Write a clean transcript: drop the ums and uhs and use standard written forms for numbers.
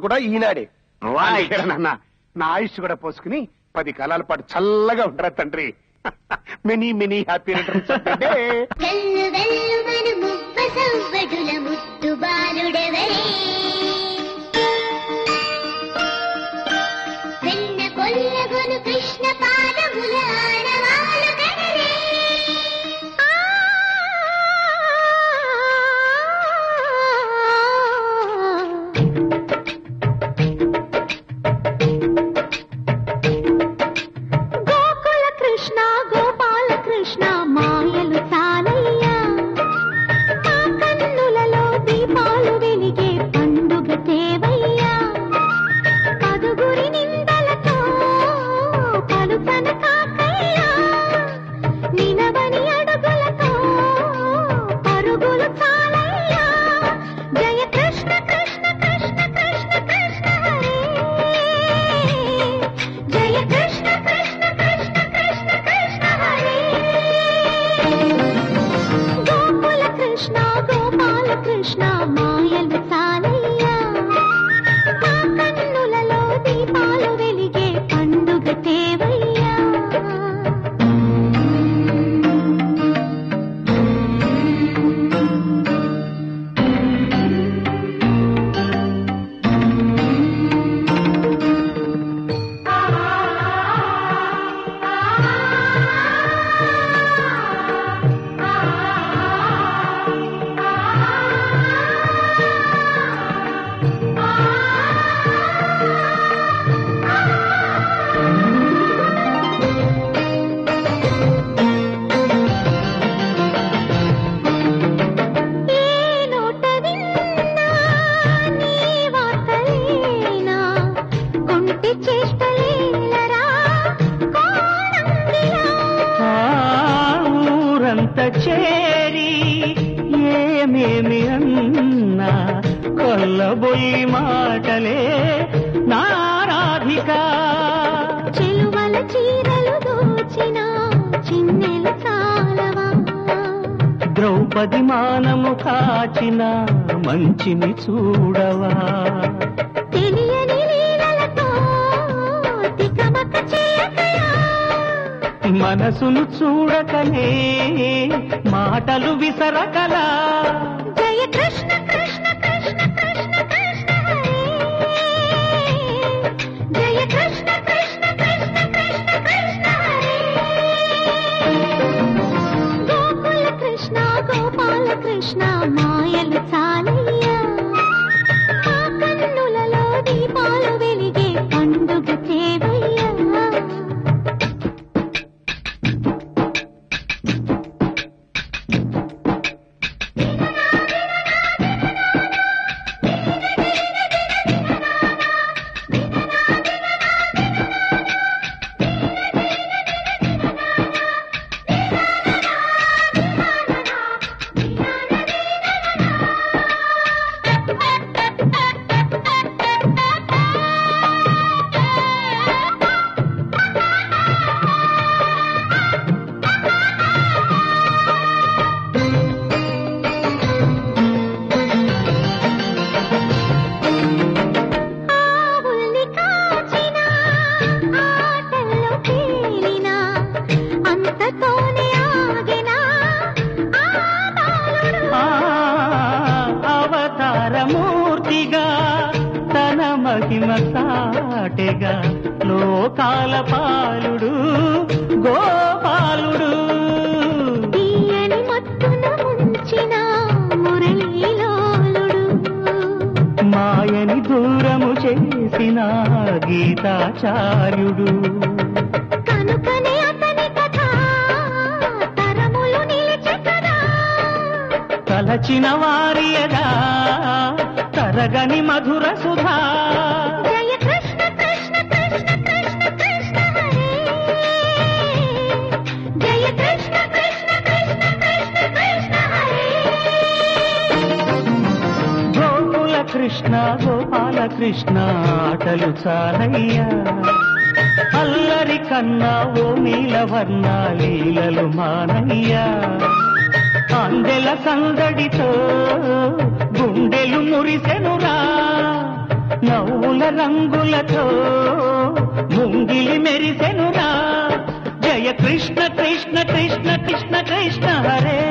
కూడా ఈనాడే నాన్న నా ఆయుష్ కూడా పోసుకుని 10 కాలాల పాటు చల్లగా ఉంటారా తండ్రి. Many many happy returns of the day. Krishna పాదముల చేరి ఏమేమి అన్నా కొల్లబోయి మాటలే నారాధిక. చెలువల చీరలు దోచిన చిన్నెలు చాలవా, ద్రౌపది మానము కాచిన మంచిని చూడవా, తెలియని లీలలతో తికమక చేయకయా, మనసును చూడకనే మాటలు విసరకలా. జయ కృష్ణ కృష్ణ కృష్ణ కృష్ణ కృష్ణ హరే, జయ కృష్ణ కృష్ణ కృష్ణ కృష్ణ కృష్ణ హరే. గోకుల కృష్ణ గోపాల కృష్ణ మాయలు చాలయ్యా, ఆ కన్నులలో దీపాలు వెలిగే పండుగ చేవయ్యా. అవతారమూర్తిగా తన మహిమ సాటెగా లోకాల పాలుడు గోపాలుడు, తీయని మత్తున ముంచిన మురళీలోలుడు, మాయని దూరము చేసిన గీతాచార్యుడు. కనుకనే అతని కథ తరములు నిలిచె కదా, తలచిన వారియదా తరగని మధుర సుధా. జయ కృష్ణ కృష్ణ కృష్ణ కృష్ణ కృష్ణ హరే, జయ కృష్ణ కృష్ణ కృష్ణ కృష్ణ కృష్ణ హరే. గోకుల కృష్ణ గోపాల కృష్ణ ఆటలు చాలయ్యా, అల్లరి కన్నా ఓ నీలవర్ణ లీలలు మానయ్యా. అందెల సందడితో గుండెలు మురిసెనురా, నవ్వుల రంగులతో ముంగిలి మెరిసెనురా జయ కృష్ణ కృష్ణ కృష్ణ కృష్ణ కృష్ణ హరే